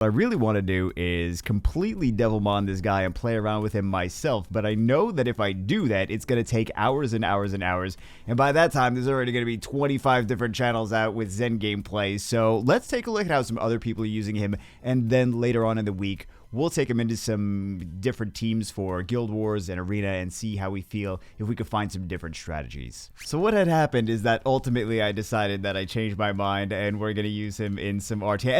What I really want to do is completely Devilmon this guy and play around with him myself, but I know that if I do that, it's going to take hours and hours and hours, and by that time, there's already going to be 25 different channels out with Zen gameplay, so let's take a look at how some other people are using him, and then later on in the week, we'll take him into some different teams for Guild Wars and Arena and see how we feel if we could find some different strategies. So what had happened is that ultimately I decided that I changed my mind and we're going to use him in some RTA.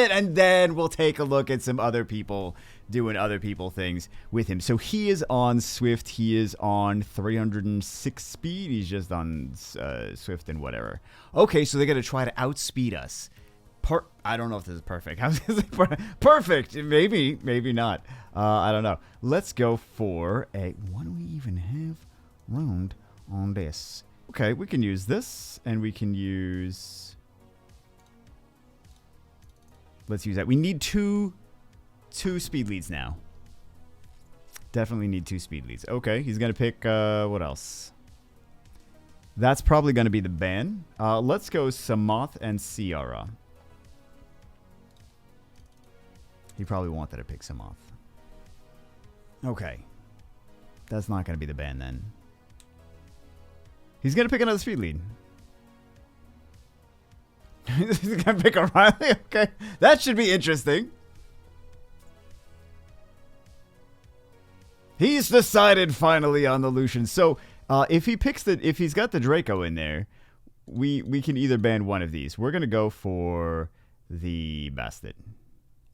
And then we'll take a look at some other people doing other people things with him. So he is on Swift. He is on 306 speed. He's just on Swift and whatever. Okay, so they're going to try to outspeed us. I don't know if this is perfect. I was gonna say perfect. Maybe not. I don't know. Let's go for a... What do we even have round on this? Okay, we can use this, and we can use... Let's use that. We need two speed leads now. Definitely need 2 speed leads. Okay, he's gonna pick... what else? That's probably gonna be the ban. Let's go Samoth and Ciara. He probably wanted to pick some off. Okay. That's not going to be the ban then. He's going to pick another speed lead. He's going to pick a Riley? Okay. That should be interesting. He's decided finally on the Lucian. So, if he picks if he's got the Draco in there, we can either ban one of these. We're going to go for the Bastard.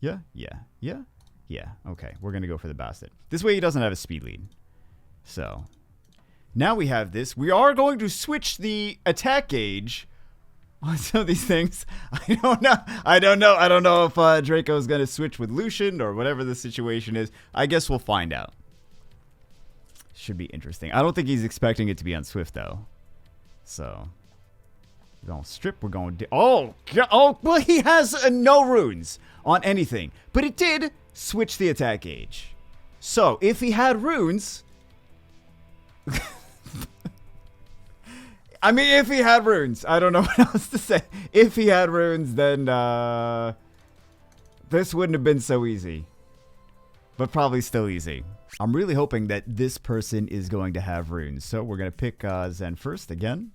Yeah. Okay, we're going to go for the Bastard. This way he doesn't have a speed lead. So, now we have this. We are going to switch the attack gauge on some of these things. I don't know if Draco's going to switch with Lucian or whatever the situation is. I guess we'll find out. Should be interesting. I don't think he's expecting it to be on Swift, though. So, we're going to strip. We're going to... Oh, well, he has no runes on anything. But it did switch the attack gauge. So, if he had runes... I mean, if he had runes. I don't know what else to say. If he had runes, then this wouldn't have been so easy. But probably still easy. I'm really hoping that this person is going to have runes. So, we're going to pick Zen first again.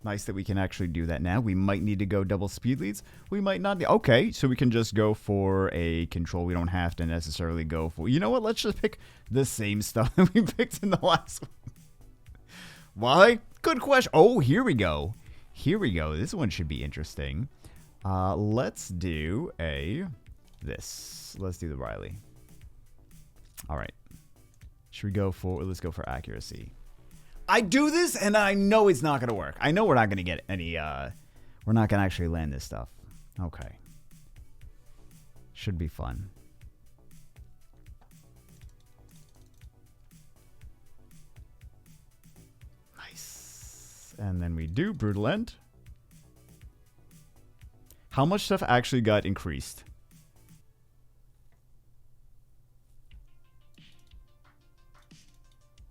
Nice that we can actually do that now. We might need to go double speed leads. We might not. Okay, so we can just go for a control. We don't have to necessarily go for... You know what? Let's just pick the same stuff that we picked in the last one. Why? Good question. Oh, here we go. Here we go. This one should be interesting. Let's do this. Let's do the Riley. All right. Should we go for... Let's go for accuracy. I do this, and I know it's not going to work. I know we're not going to get any, we're not going to actually land this stuff. Okay. Should be fun. Nice. And then we do Brutal End. How much stuff actually got increased?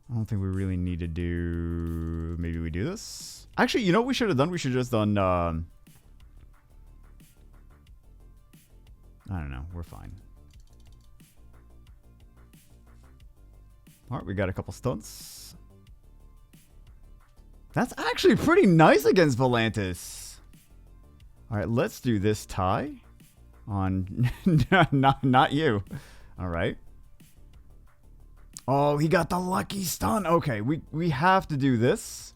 I don't think we really need to do... Maybe we do this? Actually, you know what we should have done? We should have just done... I don't know. We're fine. Alright, we got a couple stunts. That's actually pretty nice against Volantis. Alright, let's do this tie on... not you. Alright. Oh, he got the lucky stun. Okay, we have to do this.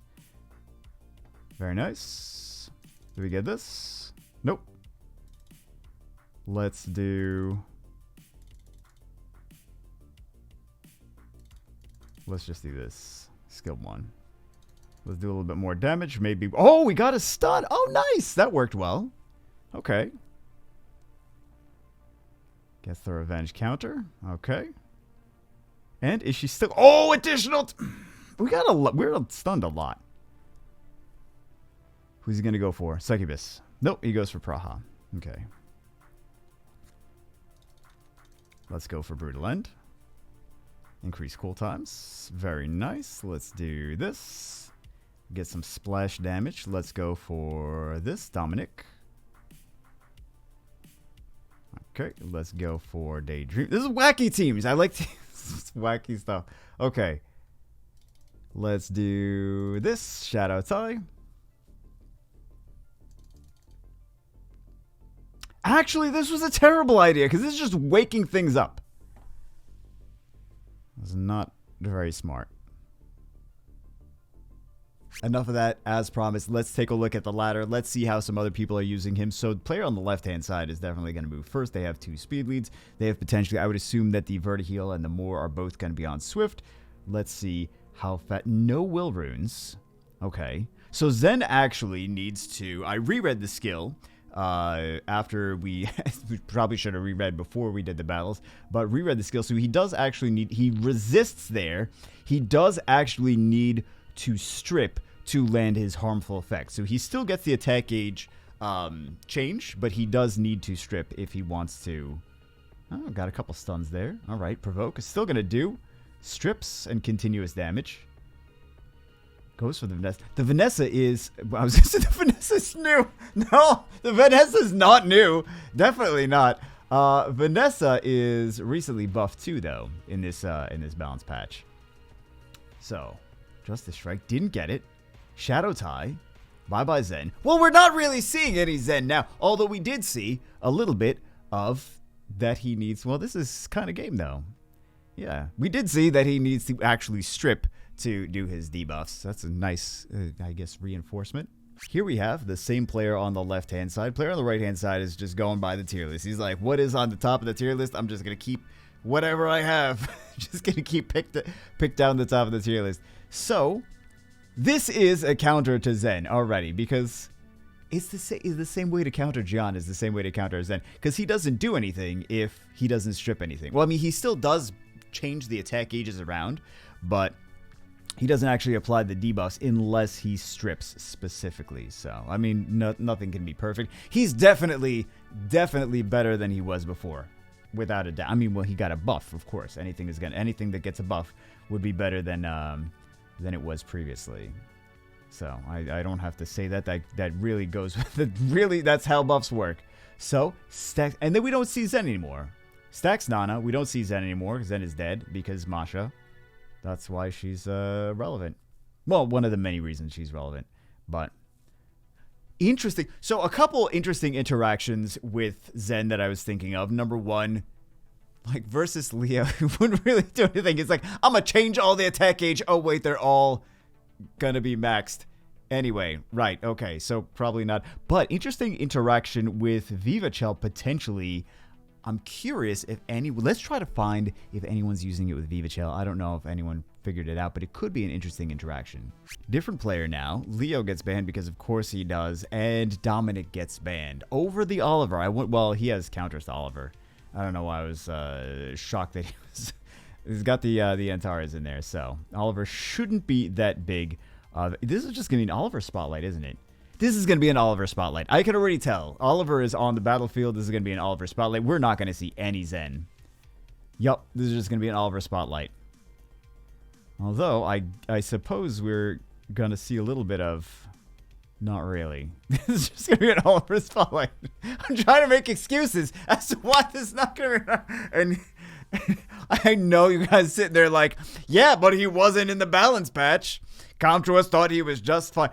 Very nice. Do we get this? Nope. Let's do... Let's just do this. Skill 1. Let's do a little bit more damage. Maybe... Oh, we got a stun. Oh, nice. That worked well. Okay. Gets the revenge counter. Okay. And is she still... Oh, additional... We're stunned a lot. Who's he going to go for? Succubus. Nope, he goes for Praha. Okay. Let's go for Brutal End. Increase cool times. Very nice. Let's do this. Get some splash damage. Let's go for this, Dominic. Okay, let's go for Daydream. This is wacky teams. I like this wacky stuff. Okay. Let's do this. Shadow Tie. Actually, this was a terrible idea because this is just waking things up. It's not very smart. Enough of that. As promised, let's take a look at the ladder. Let's see how some other people are using him. So the player on the left-hand side is definitely going to move first. They have 2 speed leads. They have potentially, I would assume that the Vertiheal and the Moor are both going to be on Swift. Let's see how fat. No will runes. Okay. So Zen actually needs to, I reread the skill after we probably should have reread before we did the battles, but reread the skill. So he does actually need, he resists there. He does actually need to strip to land his harmful effect. So he still gets the attack gauge change, but he does need to strip if he wants to. Oh, got a couple stuns there. All right, provoke is still going to do. Strips and continuous damage. Goes for the Vanessa. The Vanessa is... I was going to say the Vanessa's new. No, the Vanessa's not new. Definitely not. Vanessa is recently buffed too, though, in this balance patch. So, Justice Strike didn't get it. Shadow Tie. Bye-bye Zen. Well, we're not really seeing any Zen now, although we did see a little bit of that he needs... Well, this is kind of game, though. Yeah, we did see that he needs to actually strip to do his debuffs. That's a nice, I guess, reinforcement. Here we have the same player on the left-hand side. Player on the right-hand side is just going by the tier list. He's like, what is on the top of the tier list? I'm just going to keep whatever I have. Just going to keep pick down the top of the tier list. So, this is a counter to Zen already, because it's the same way to counter Jian is the same way to counter Zen, because he doesn't do anything if he doesn't strip anything. Well, I mean, he still does change the attack gauges around, but he doesn't actually apply the debuffs unless he strips specifically. So, I mean, nothing can be perfect. He's definitely better than he was before, without a doubt. I mean, well, he got a buff, of course. Anything that gets a buff would be better than it was previously. So, I don't have to say that. That really goes with it. Really, that's how buffs work. So, Stacks, and then we don't see Zen anymore. Stacks Nana, we don't see Zen anymore. Zen is dead because Masha. That's why she's relevant. Well, one of the many reasons she's relevant. But interesting. So a couple interesting interactions with Zen that I was thinking of. Number one, like versus Leo, who wouldn't really do anything. It's like, I'm going to change all the attack gauge. Oh, wait, they're all going to be maxed. Anyway, right. Okay, so probably not. But interesting interaction with Vivachel potentially. I'm curious if let's try to find if anyone's using it with Vivachel. I don't know if anyone figured it out, but it could be an interesting interaction. Different player now. Leo gets banned because of course he does, and Dominic gets banned over the Oliver. Well, he has counters to Oliver. I don't know why I was shocked that he's got the Antares in there. So Oliver shouldn't be that big. This is just gonna be an Oliver spotlight, isn't it? This is going to be an Oliver spotlight. I can already tell. Oliver is on the battlefield. This is going to be an Oliver spotlight. We're not going to see any Zen. Yup, this is just going to be an Oliver spotlight. Although, I suppose we're going to see a little bit of... Not really. This is just going to be an Oliver spotlight. I'm trying to make excuses as to why this is not going to be... And I know you guys sitting there like, yeah, but he wasn't in the balance patch. Comtruous thought he was just fine.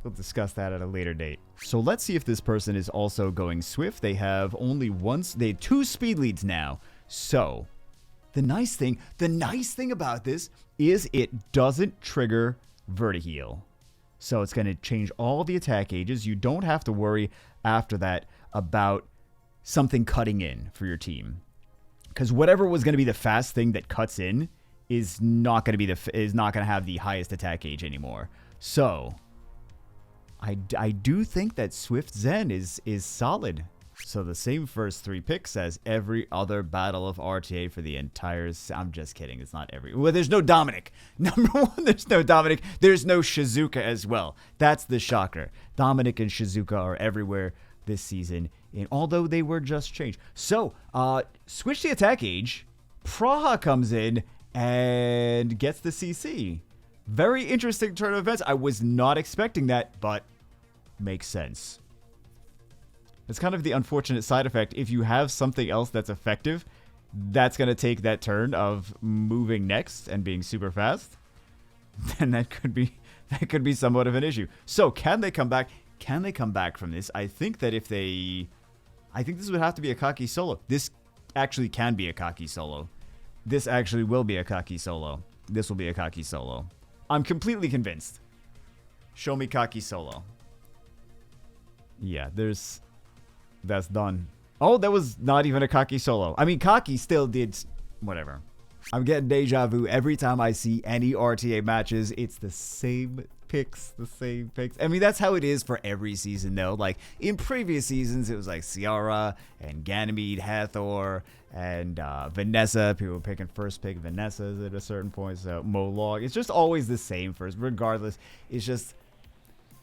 We'll discuss that at a later date. So let's see if this person is also going Swift. They have only they have 2 speed leads now. So the nice thing about this is it doesn't trigger Vertiheal. So it's going to change all the attack gauges. You don't have to worry after that about something cutting in for your team. Because whatever was going to be the fast thing that cuts in is not going to have the highest attack gauge anymore. So I do think that Swift Zen is solid. So the same first 3 picks as every other battle of RTA for the entire... I'm just kidding. It's not every... Well, there's no Dominic. Number 1, there's no Dominic. There's no Shizuka as well. That's the shocker. Dominic and Shizuka are everywhere this season, and although they were just changed. So, switch the attack gauge. Praha comes in and gets the CC. Very interesting turn of events. I was not expecting that, but makes sense. It's kind of the unfortunate side effect. If you have something else that's effective, that's going to take that turn of moving next and being super fast, then that could be somewhat of an issue. So can they come back? Can they come back from this? I think that if they... I think this would have to be a Kaki solo. This actually can be a Kaki solo. This actually will be a Kaki solo. This will be a Kaki solo. I'm completely convinced. Show me Kaki solo. Yeah, that's done. Oh, that was not even a Kaki solo. I mean, Kaki still did... Whatever. I'm getting deja vu every time I see any RTA matches. It's the same picks, I mean, that's how it is for every season, though. Like, in previous seasons, it was like Ciara and Ganymede, Hathor, and Vanessa. People were picking first pick Vanessa's at a certain point. So, Molog. It's just always the same first, regardless. It's just...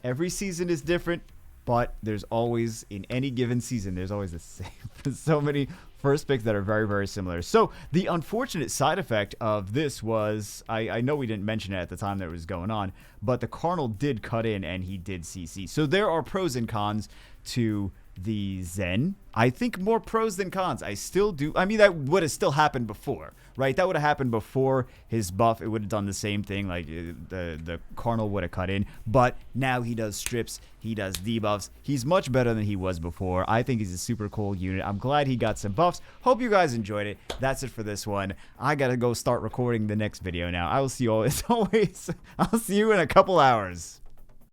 Every season is different. But there's always, in any given season, there's always the same. So many first picks that are very, very similar. So the unfortunate side effect of this was, I know we didn't mention it at the time that it was going on, but the Cardinal did cut in and he did CC. So there are pros and cons to the ZEN. I think more pros than cons. I still do. I mean, that would have still happened before, right? That would have happened before his buff. It would have done the same thing. Like the Cardinal would have cut in, but now he does strips. He does debuffs. He's much better than he was before. I think he's a super cool unit. I'm glad he got some buffs. Hope you guys enjoyed it. That's it for this one. I gotta go start recording the next video now. I will see you all as always. I'll see you in a couple hours.